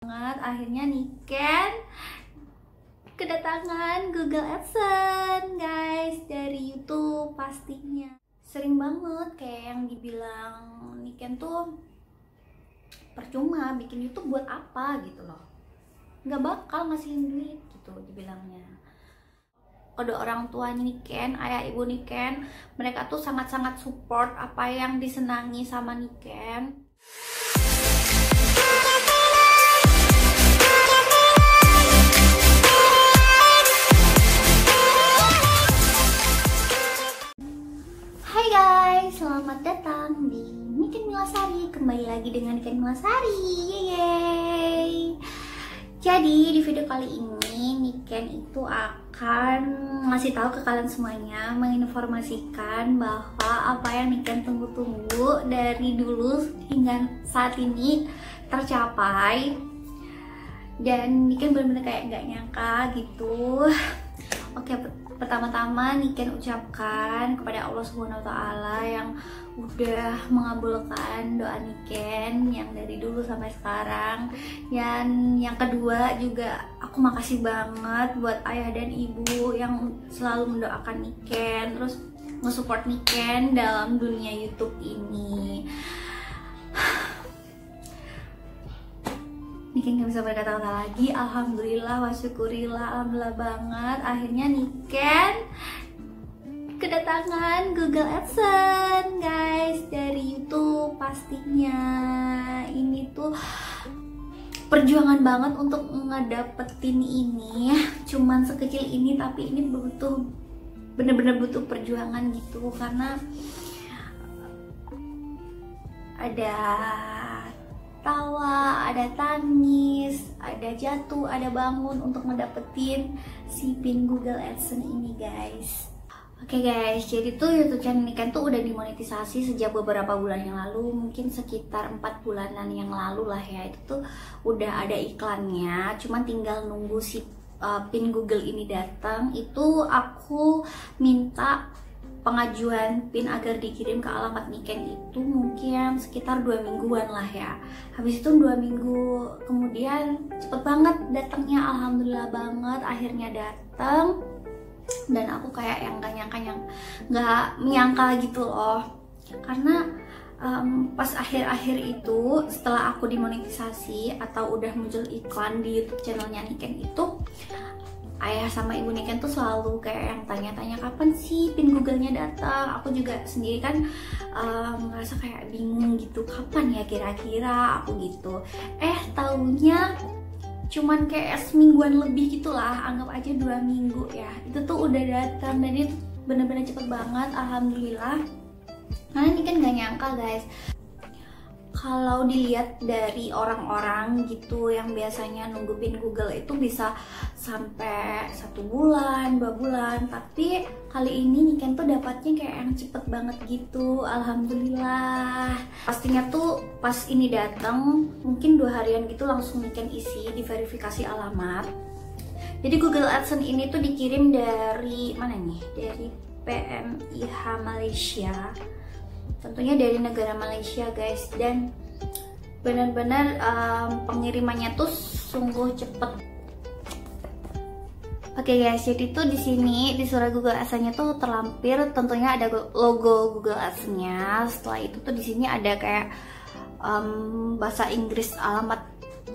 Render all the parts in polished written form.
Akhirnya Niken kedatangan Google AdSense guys dari YouTube pastinya. Sering banget kayak yang dibilang Niken tuh percuma bikin YouTube buat apa gitu loh, nggak bakal ngasihin duit gitu dibilangnya. Kedua orang tua Niken, ayah ibu Niken, mereka tuh sangat-sangat support apa yang disenangi sama Niken. Hai guys, selamat datang di Niken Milasari. Kembali lagi dengan Niken Milasari. Yeay. Jadi di video kali ini Niken itu akan ngasih tahu ke kalian semuanya, menginformasikan bahwa apa yang Niken tunggu-tunggu dari dulu hingga saat ini tercapai. Dan Niken benar-benar kayak nggak nyangka gitu. Oke, pertama-tama Niken ucapkan kepada Allah Subhanahu wa Ta'ala yang udah mengabulkan doa Niken yang dari dulu sampai sekarang. Dan yang kedua juga aku makasih banget buat ayah dan ibu yang selalu mendoakan Niken, terus nge-support Niken dalam dunia YouTube ini. Niken gak bisa berkata-kata lagi. Alhamdulillah wa syukurillah, alhamdulillah banget. Akhirnya Niken kedatangan Google AdSense guys dari YouTube pastinya. Ini tuh perjuangan banget untuk ngedapetin ini. Cuman sekecil ini, tapi ini butuh bener-bener butuh perjuangan gitu, karena ada tawa, ada tangis, ada jatuh, ada bangun untuk ngedapetin si pin Google AdSense ini guys. Oke guys, jadi tuh YouTube channel Niken tuh udah dimonetisasi sejak beberapa bulan yang lalu, mungkin sekitar 4 bulanan yang lalu lah ya. Itu tuh udah ada iklannya, cuman tinggal nunggu si pin Google ini datang. Itu aku minta pengajuan PIN agar dikirim ke alamat Niken itu mungkin sekitar 2 mingguan lah ya. Habis itu 2 minggu kemudian cepet banget datangnya, alhamdulillah banget akhirnya datang. Dan aku kayak yang nggak menyangka gitu loh, karena pas akhir-akhir itu setelah aku dimonetisasi atau udah muncul iklan di YouTube channelnya Niken itu, ayah sama ibu Niken tuh selalu kayak yang tanya-tanya kapan sih pin Google-nya datang. Aku juga sendiri kan ngerasa kayak bingung gitu, kapan ya kira-kira aku gitu. Taunya cuman kayak semingguan lebih gitulah, anggap aja 2 minggu ya. Itu tuh udah datang dan itu bener-bener cepet banget, alhamdulillah. Karena Niken gak nyangka guys, kalau dilihat dari orang-orang gitu yang biasanya nunggu pin Google itu bisa sampai 1 bulan, 2 bulan, tapi kali ini Niken tuh dapatnya kayak yang cepet banget gitu, alhamdulillah. Pastinya tuh pas ini datang mungkin 2 harian gitu langsung Niken isi di verifikasi alamat. Jadi Google AdSense ini tuh dikirim dari mana nih? Dari PMIH Malaysia. Tentunya dari negara Malaysia guys, dan benar-benar pengirimannya tuh sungguh cepet. Oke guys, jadi tuh di sini di surat Google AdSense-nya tuh terlampir, tentunya ada logo Google AdSense-nya. Setelah itu tuh di sini ada kayak bahasa Inggris alamat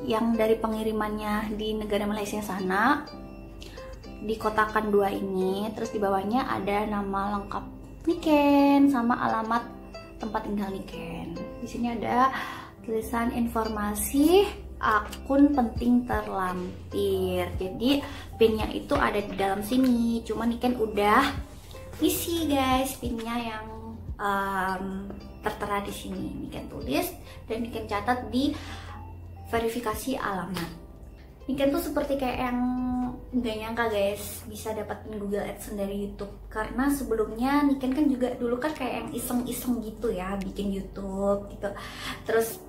yang dari pengirimannya di negara Malaysia sana, dikotakan 2 ini. Terus di bawahnya ada nama lengkap Niken sama alamat tempat tinggal Niken. Di sini ada tulisan informasi akun penting terlampir. Jadi pinnya itu ada di dalam sini. Cuma Niken udah isi guys pinnya yang tertera di sini. Niken tulis dan Niken catat di verifikasi alamat. Niken tuh seperti kayak yang nggak nyangka guys bisa dapetin Google AdSense dari YouTube, karena sebelumnya Niken kan juga dulu kan kayak yang iseng-iseng gitu ya bikin YouTube gitu. Terus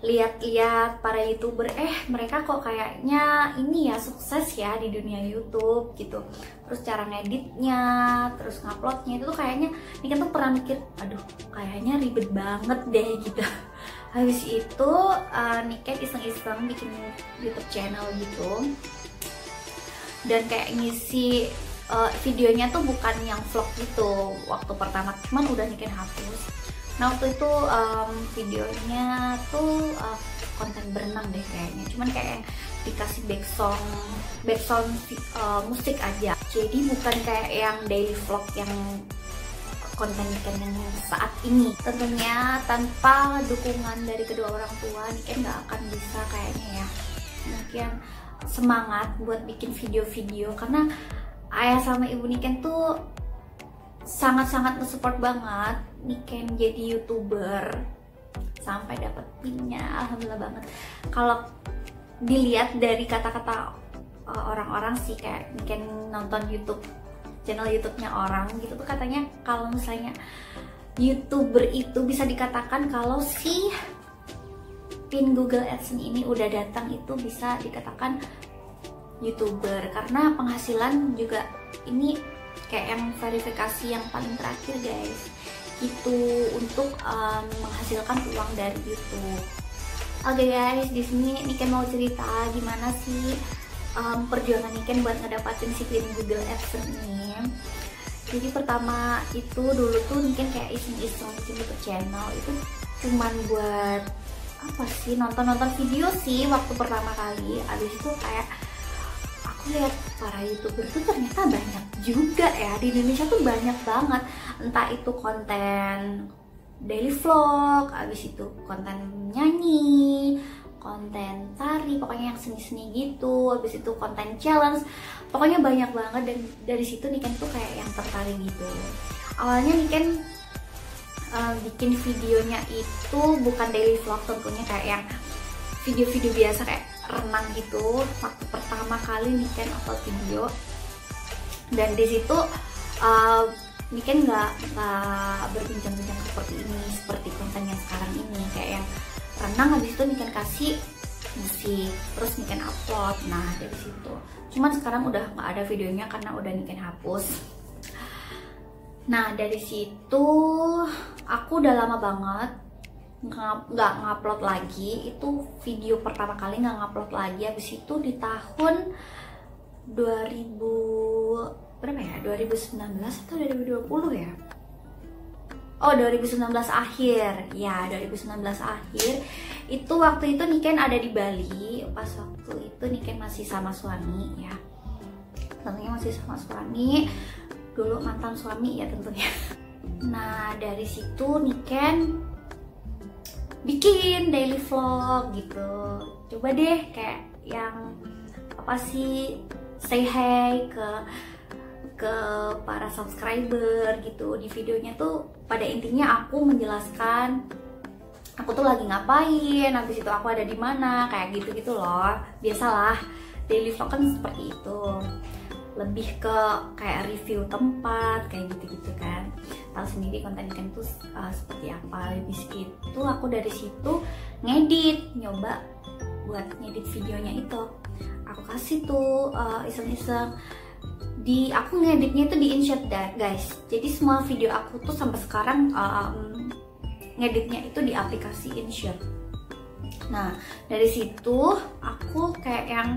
lihat-lihat para youtuber, mereka kok kayaknya ini ya sukses ya di dunia YouTube gitu. Terus cara ngeditnya, terus nguploadnya itu tuh kayaknya Niken tuh pernah mikir, aduh kayaknya ribet banget deh gitu. Habis itu Niken iseng-iseng bikin YouTube channel gitu, dan kayak ngisi videonya tuh bukan yang vlog gitu waktu pertama, cuman udah Niken hapus. Nah waktu itu videonya tuh konten berenang deh kayaknya, cuman kayak yang dikasih backsound musik aja, jadi bukan kayak yang daily vlog yang konten Niken yang saat ini. Tentunya tanpa dukungan dari kedua orang tua, Niken nggak akan bisa kayaknya ya mungkin semangat buat bikin video-video, karena ayah sama ibu Niken tuh sangat-sangat nge-support banget Niken jadi YouTuber sampai dapet pinnya, alhamdulillah banget. Kalau dilihat dari kata-kata orang-orang sih, kayak Niken nonton channel YouTube-nya orang gitu tuh, katanya kalau misalnya YouTuber itu bisa dikatakan kalau si pin Google AdSense ini udah datang itu bisa dikatakan YouTuber, karena penghasilan juga ini kayak yang verifikasi yang paling terakhir guys itu untuk menghasilkan uang dari YouTube. Oke guys, di sini Niken mau cerita gimana sih perjuangan Niken buat ngedapatin si pin Google AdSense ini. Jadi pertama itu dulu tuh Niken kayak iseng-iseng bikin YouTube channel itu cuman buat apa sih, nonton video sih waktu pertama kali. Abis itu kayak lihat para YouTuber tuh ternyata banyak juga ya di Indonesia tuh, banyak banget, entah itu konten daily vlog, abis itu konten nyanyi, konten tari, pokoknya yang seni-seni gitu, abis itu konten challenge, pokoknya banyak banget. Dan dari situ Niken tuh kayak yang tertarik gitu. Awalnya Niken bikin videonya itu bukan daily vlog tentunya, kayak yang video-video biasa kayak renang gitu waktu pertama kali Niken upload video. Dan di situ Niken nggak berbincang-bincang seperti konten yang sekarang ini, kayak yang renang habis itu Niken kasih musik terus Niken upload. Nah dari situ, cuman sekarang udah nggak ada videonya karena udah Niken hapus. Nah dari situ aku udah lama banget nggak ngupload lagi. Itu video pertama kali nggak ngupload lagi. Habis itu di tahun 2000 berapa ya, 2019 atau 2020 ya, 2019 akhir ya, 2019 akhir itu. Waktu itu Niken ada di Bali, pas waktu itu Niken masih sama suami ya, tentunya masih sama suami dulu, mantan suami ya tentunya. Nah dari situ Niken bikin daily vlog gitu, coba deh kayak yang apa sih, say hi ke para subscriber gitu. Di videonya tuh pada intinya aku menjelaskan aku tuh lagi ngapain, habis itu aku ada di mana, kayak gitu loh. Biasalah daily vlog kan seperti itu, lebih ke kayak review tempat kayak gitu kan. Tahu sendiri konten Niken tuh seperti apa. Habis itu aku dari situ nyoba buat ngedit videonya itu. Aku kasih tuh iseng-iseng, aku ngeditnya itu di InShot guys. Jadi semua video aku tuh sampai sekarang ngeditnya itu di aplikasi InShot. Nah dari situ aku kayak yang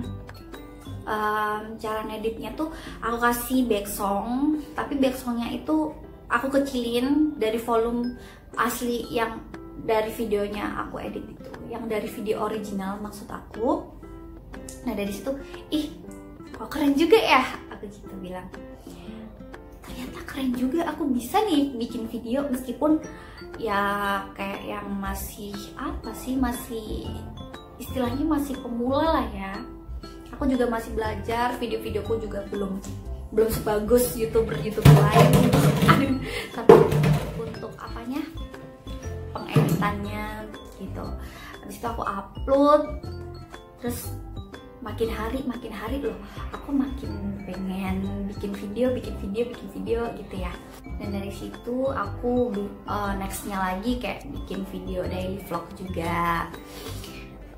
cara ngeditnya tuh aku kasih back song, tapi back songnya itu aku kecilin dari volume asli yang dari videonya aku edit itu, yang dari video original maksud aku. Nah dari situ, kok keren juga ya, aku gitu bilang. Ternyata keren juga, aku bisa nih bikin video meskipun ya kayak yang masih apa sih, masih istilahnya masih pemula lah ya. Aku juga masih belajar, video-videoku juga belum sebagus youtuber lain. Aduh, tapi untuk apanya, pengeditannya gitu. Habis itu aku upload, terus makin hari loh aku makin pengen bikin video gitu ya. Dan dari situ aku nextnya lagi kayak bikin video daily vlog juga.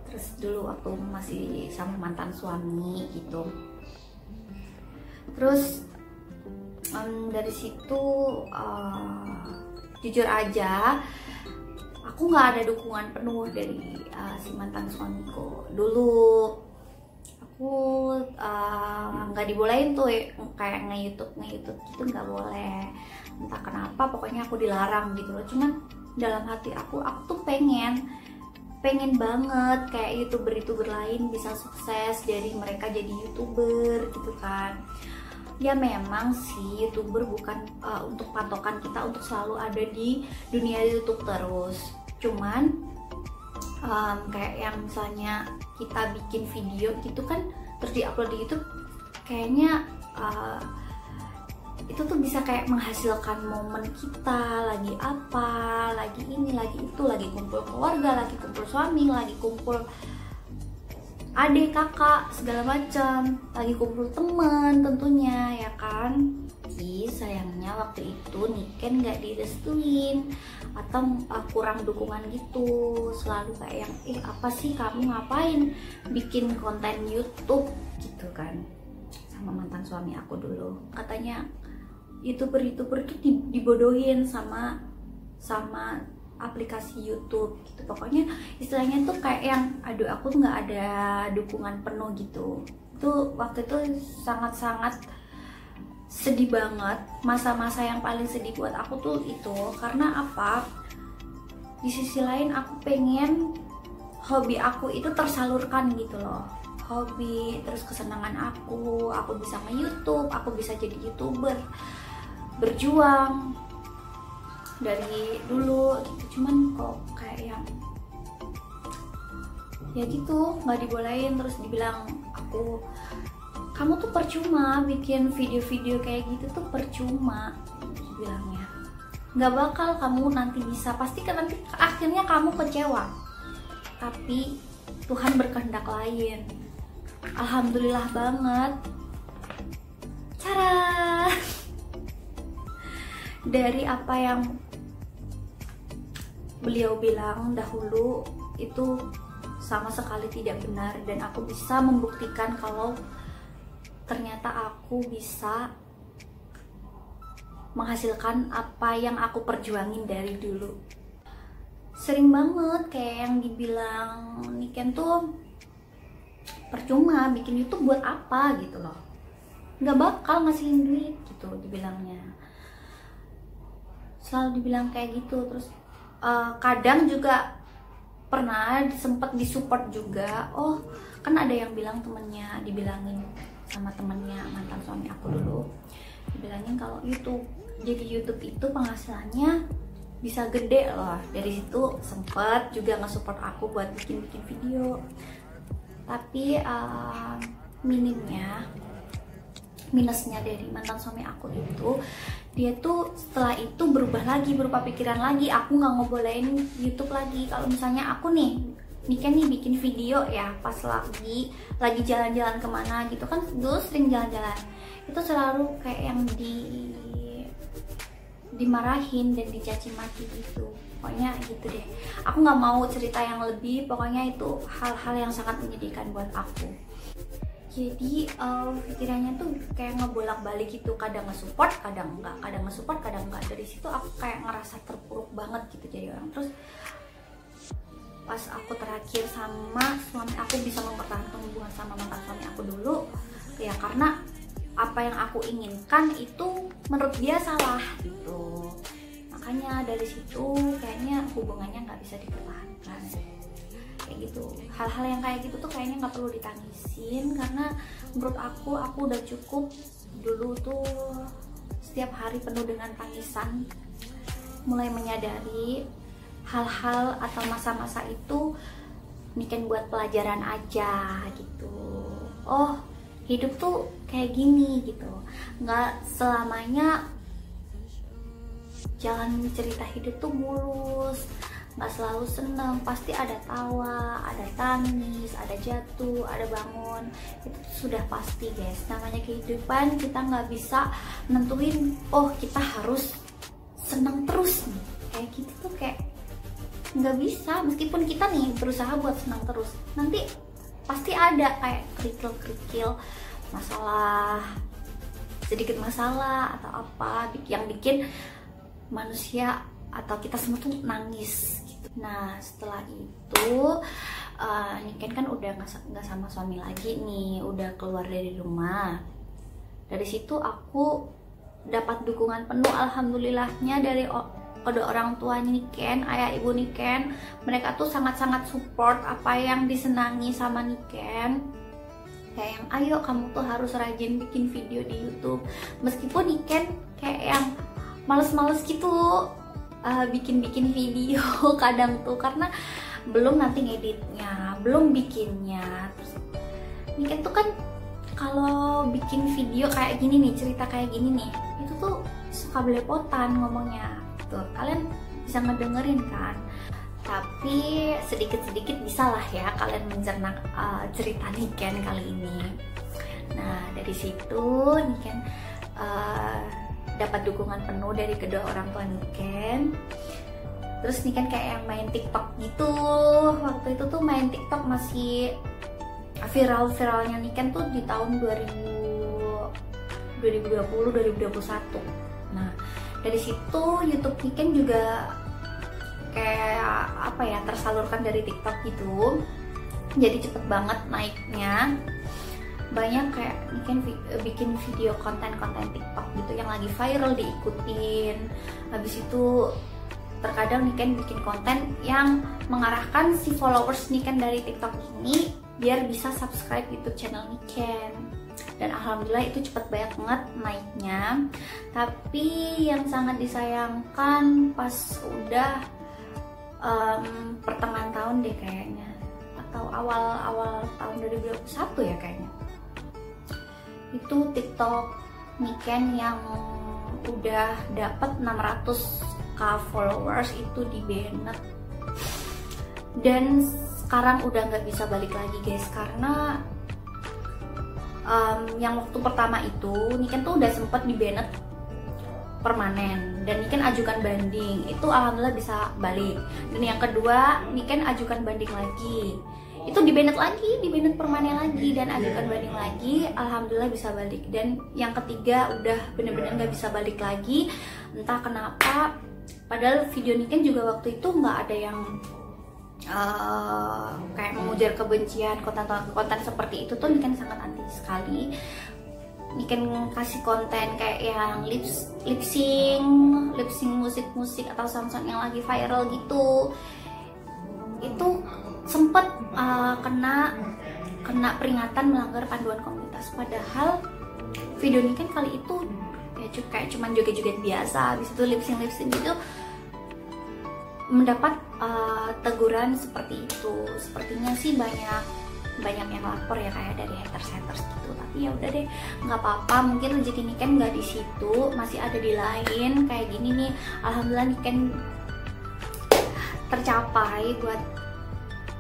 Terus dulu waktu masih sama mantan suami gitu. Terus dari situ jujur aja aku nggak ada dukungan penuh dari si mantan suamiku. Dulu aku nggak dibolehin tuh kayak nge-youtube gitu, nggak boleh, entah kenapa pokoknya aku dilarang gitu loh. Cuman dalam hati aku tuh pengen banget kayak youtuber lain bisa sukses dari mereka jadi youtuber gitu kan. Ya memang sih youtuber bukan untuk patokan kita untuk selalu ada di dunia YouTube terus. Cuman kayak yang misalnya kita bikin video gitu kan terus diupload di YouTube, kayaknya itu tuh bisa kayak menghasilkan momen kita lagi apa, lagi ini, lagi itu, lagi kumpul keluarga, lagi kumpul suami, lagi kumpul adik, kakak, segala macam, lagi kumpul teman tentunya ya kan. Sayangnya waktu itu Niken nggak direstuin atau kurang dukungan gitu, selalu kayak yang apa sih kamu ngapain bikin konten YouTube gitu kan, sama mantan suami aku dulu. Katanya youtuber itu dibodohin sama aplikasi YouTube gitu. Pokoknya istilahnya tuh kayak yang aduh aku tuh nggak ada dukungan penuh gitu. Tuh waktu itu sangat-sangat sedih banget, masa-masa yang paling sedih buat aku tuh itu. Karena apa, di sisi lain aku pengen hobi aku itu tersalurkan gitu loh, hobi terus kesenangan aku bisa nge-youtube, aku bisa jadi youtuber, berjuang dari dulu gitu. Cuman kok kayak yang ya gitu nggak dibolehin, terus dibilang aku, kamu tuh percuma bikin video-video kayak gitu tuh percuma bilangnya, nggak bakal kamu nanti bisa, pasti kan nanti akhirnya kamu kecewa. Tapi Tuhan berkehendak lain. Alhamdulillah banget, cara dari apa yang beliau bilang dahulu itu sama sekali tidak benar, dan aku bisa membuktikan kalau ternyata aku bisa menghasilkan apa yang aku perjuangin dari dulu. Sering banget kayak yang dibilang Niken tuh percuma bikin YouTube buat apa gitu loh, nggak bakal ngasihin duit gitu dibilangnya, selalu dibilang kayak gitu. Terus kadang juga pernah sempet disupport juga. Oh kan ada yang bilang temennya, dibilangin sama temennya mantan suami aku dulu, dibilangin kalau jadi YouTube itu penghasilannya bisa gede loh. Dari situ sempet juga nge-support aku buat bikin video. Tapi minusnya dari mantan suami aku itu, dia tuh setelah itu berubah pikiran lagi. Aku nggak ngebolehin YouTube lagi. Kalau misalnya aku nih Niken nih bikin video ya pas lagi jalan-jalan kemana gitu kan, dulu sering jalan-jalan, itu selalu kayak yang dimarahin dan dicaci maki gitu. Pokoknya gitu deh, aku nggak mau cerita yang lebih, pokoknya itu hal-hal yang sangat menyedihkan buat aku. Jadi pikirannya tuh kayak ngebolak-balik gitu, kadang nge-support, kadang enggak, kadang nge-support, kadang enggak. Dari situ aku kayak ngerasa terpuruk banget gitu jadi orang. Terus pas aku terakhir sama suami aku bisa mempertahankan hubungan sama mantan suami aku dulu, ya karena apa yang aku inginkan itu menurut dia salah gitu. Makanya dari situ kayaknya hubungannya nggak bisa dipertahankan kayak gitu. Hal-hal yang kayak gitu tuh kayaknya nggak perlu ditangisin, karena menurut aku udah cukup. Dulu tuh setiap hari penuh dengan tangisan, mulai menyadari hal-hal atau masa-masa itu Niken buat pelajaran aja gitu. Oh hidup tuh kayak gini gitu, nggak selamanya jalan cerita hidup tuh mulus, nggak selalu seneng, pasti ada tawa, ada tangis, ada jatuh, ada bangun, itu sudah pasti guys. Namanya kehidupan, kita nggak bisa nentuin oh kita harus seneng terus nih, kayak gitu tuh kayak nggak bisa. Meskipun kita nih berusaha buat senang terus, nanti pasti ada kayak kerikil-kerikil masalah, sedikit masalah atau apa yang bikin manusia atau kita semua tuh nangis gitu. Nah setelah itu Niken kan udah nggak sama suami lagi nih, udah keluar dari rumah. Dari situ aku dapat dukungan penuh alhamdulillahnya dari kedua orang tua Niken, ayah ibu Niken. Mereka tuh sangat-sangat support apa yang disenangi sama Niken. Kayak yang ayo kamu tuh harus rajin bikin video di YouTube. Meskipun Niken kayak yang males-males gitu bikin video kadang tuh, karena belum nanti ngeditnya, belum bikinnya. Terus Niken tuh kan kalau bikin video kayak gini nih, cerita kayak gini nih, itu tuh suka belepotan ngomongnya tuh, kalian bisa ngedengerin kan. Tapi sedikit-sedikit bisa lah ya kalian mencerna cerita Niken kali ini. Nah dari situ Niken dapat dukungan penuh dari kedua orang tua Niken. Terus Niken kayak yang main TikTok gitu. Waktu itu tuh main TikTok masih viral-viralnya Niken tuh di tahun 2020-2021. Nah dari situ YouTube Niken juga kayak apa ya, tersalurkan dari TikTok gitu, jadi cepet banget naiknya. Banyak kayak bikin video konten-konten TikTok gitu yang lagi viral diikutin. Habis itu terkadang Niken bikin konten yang mengarahkan si followers Niken dari TikTok ini biar bisa subscribe YouTube channel Niken. Dan alhamdulillah itu cepet banget naiknya. Tapi yang sangat disayangkan pas udah pertengahan tahun deh kayaknya, atau awal tahun 2021 ya kayaknya, itu TikTok Niken yang udah dapat 600k followers itu di-banned. Dan sekarang udah nggak bisa balik lagi guys, karena yang waktu pertama itu Niken tuh udah sempet di-banned permanen dan Niken ajukan banding, itu alhamdulillah bisa balik. Dan yang kedua Niken ajukan banding lagi, itu di-banned lagi, di-banned permanen lagi, dan ajukan banding lagi, alhamdulillah bisa balik. Dan yang ketiga udah bener-bener nggak bisa balik lagi, entah kenapa. Padahal video Niken juga waktu itu nggak ada yang kayak memujar kebencian, konten seperti itu tuh Niken sangat anti sekali. Niken kasih konten kayak yang lip sync musik-musik atau sound yang lagi viral gitu, itu sempet kena peringatan melanggar panduan komunitas. Padahal video Niken kali itu ya kayak cuman joget-joget biasa, habis itu lip sync gitu mendapat teguran seperti itu. Sepertinya sih banyak yang lapor ya, kayak dari haters gitu. Tapi ya udah deh, nggak apa-apa, mungkin rezeki Niken nggak di situ, masih ada di lain. Kayak gini nih, alhamdulillah Niken tercapai buat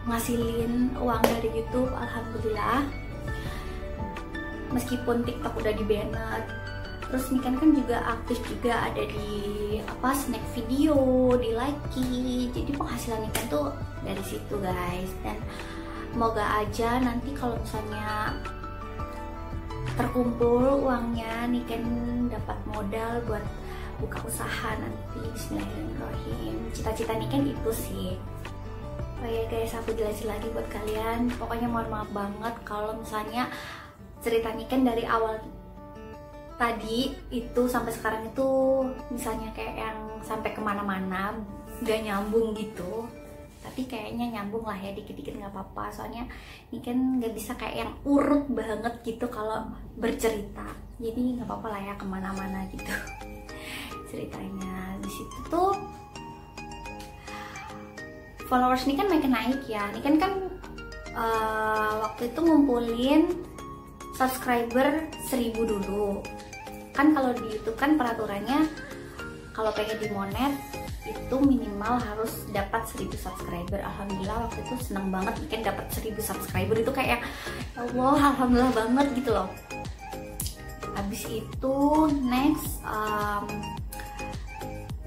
ngasilin uang dari YouTube, alhamdulillah. Meskipun TikTok udah di-banned. Terus Niken kan juga aktif juga ada di snack video, di Likee. Jadi penghasilan Niken tuh dari situ guys. Dan semoga aja nanti kalau misalnya terkumpul uangnya, Niken dapat modal buat buka usaha nanti. Bismillahirrahmanirrahim. Cita-cita Niken itu sih. Oh ya guys, aku jelasin lagi buat kalian. Pokoknya mohon maaf banget kalau misalnya cerita Niken dari awal tadi itu sampai sekarang itu misalnya kayak yang sampai kemana-mana gak nyambung gitu. Tapi kayaknya nyambung lah ya, dikit-dikit nggak apa-apa. Soalnya Niken nggak bisa kayak yang urut banget gitu kalau bercerita. Jadi nggak apa-apa lah ya kemana-mana gitu ceritanya. Di situ tuh followers Niken makin naik ya. Niken kan waktu itu ngumpulin subscriber 1000 dulu. Kan kalau di YouTube kan peraturannya kalau pengen dimonet itu minimal harus dapat 1000 subscriber. Alhamdulillah waktu itu seneng banget Niken dapat 1000 subscriber, itu kayak ya Allah alhamdulillah banget gitu loh. Habis itu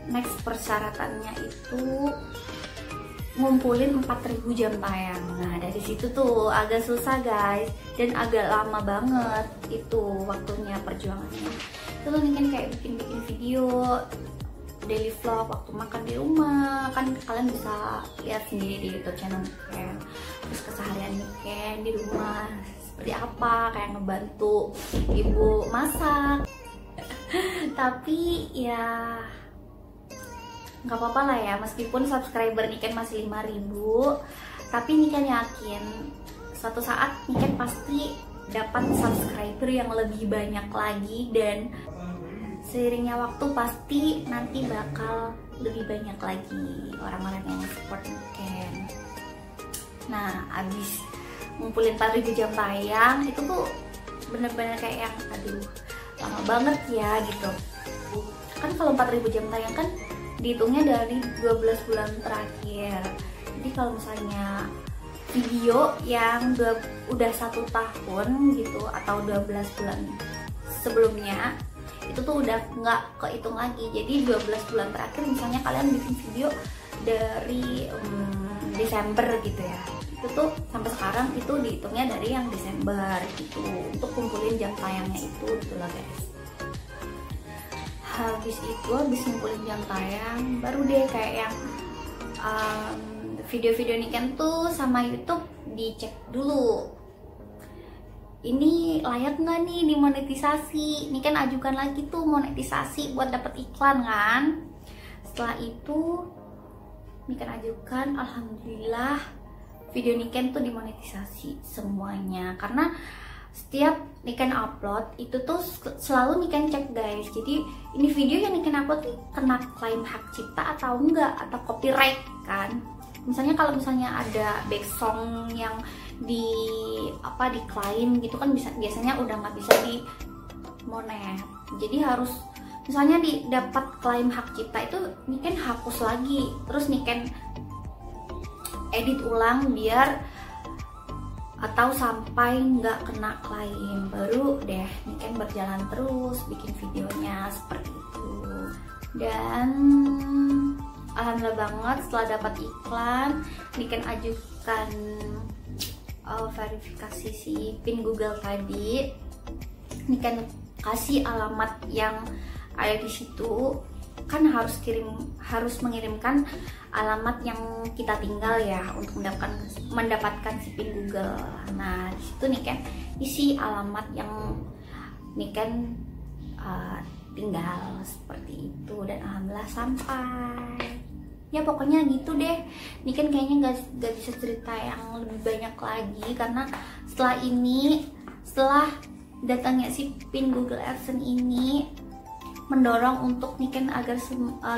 next persyaratannya itu ngumpulin 4000 jam tayang. Nah dari situ tuh agak susah guys, dan agak lama banget itu waktunya perjuangannya. Itu tuh Niken kayak bikin video daily vlog waktu makan di rumah, kan kalian bisa lihat sendiri di YouTube channel Niken. Terus keseharian Niken di rumah seperti apa, kayak ngebantu ibu masak. Tapi ya nggak apa-apa lah ya, meskipun subscriber Niken masih 5000, tapi Niken yakin suatu saat Niken pasti dapat subscriber yang lebih banyak lagi, dan seiringnya waktu pasti nanti bakal lebih banyak lagi orang-orang yang support Niken. Nah abis ngumpulin 4000 jam tayang itu tuh bener-bener kayak yang aduh lama banget ya gitu kan. Kalau 4000 jam tayang kan dihitungnya dari 12 bulan terakhir. Jadi kalau misalnya video yang udah 1 tahun gitu atau 12 bulan sebelumnya itu tuh udah nggak kehitung lagi. Jadi 12 bulan terakhir misalnya kalian bikin video dari Desember gitu ya, itu tuh sampai sekarang itu dihitungnya dari yang Desember gitu untuk kumpulin jam tayangnya itu gitu lah guys. Habis ngumpulin jam tayang baru deh kayak yang video-video Niken tuh sama YouTube dicek dulu, ini layak nggak nih dimonetisasi. Niken ajukan lagi tuh monetisasi buat dapet iklan kan. Setelah itu Niken ajukan, alhamdulillah video Niken tuh dimonetisasi semuanya. Karena setiap Niken upload itu tuh selalu Niken cek guys, jadi ini video yang Niken upload nih kena klaim hak cipta atau enggak, atau copyright kan. Misalnya kalau misalnya ada back song yang diklaim gitu kan, biasanya udah nggak bisa di monet. Jadi harus misalnya dapat klaim hak cipta itu Niken hapus lagi, terus Niken edit ulang biar atau sampai nggak kena klaim, baru deh Niken berjalan terus bikin videonya seperti itu. Dan alhamdulillah banget setelah dapat iklan Niken ajukan verifikasi si pin Google tadi. Niken kasih alamat yang ada di situ, kan harus mengirimkan alamat yang kita tinggal ya untuk mendapatkan si pin Google. Nah di situ Niken isi alamat yang Niken tinggal seperti itu, dan alhamdulillah sampai. Ya pokoknya gitu deh, Niken kayaknya gak bisa cerita yang lebih banyak lagi, karena setelah datangnya si pin Google AdSense ini mendorong untuk Niken agar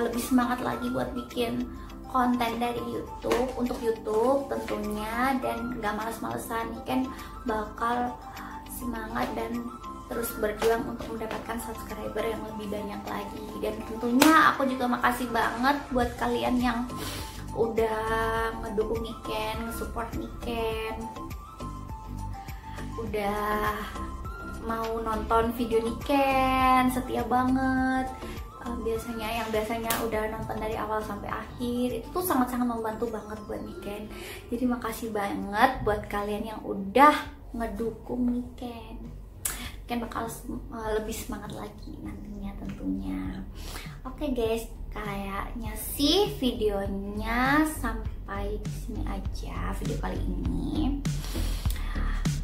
lebih semangat lagi buat bikin konten dari YouTube, untuk YouTube tentunya, dan gak males-malesan. Niken bakal semangat dan terus berjuang untuk mendapatkan subscriber yang lebih banyak lagi. Dan tentunya aku juga makasih banget buat kalian yang udah ngedukung Niken, nge-support Niken, udah mau nonton video Niken, setia banget. Biasanya udah nonton dari awal sampai akhir, itu tuh sangat-sangat membantu banget buat Niken. Jadi makasih banget buat kalian yang udah ngedukung Niken. Niken bakal lebih semangat lagi nantinya tentunya. Oke guys, kayaknya sih videonya sampai di sini aja video kali ini.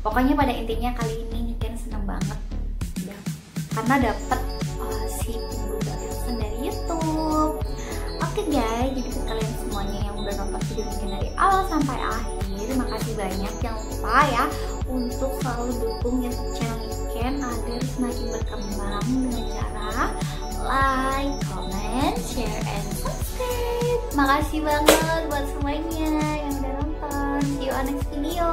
Pokoknya pada intinya kali ini Niken seneng banget ya, karena dapet si Google AdSense dari YouTube. Oke guys, jadi buat kalian semuanya yang udah nonton video Niken dari awal sampai akhir, makasih banyak. Jangan lupa ya untuk selalu dukung YouTube channel Niken agar semakin berkembang dengan cara like, comment, share, and subscribe. Makasih banget buat semuanya yang udah nonton. See you on next video.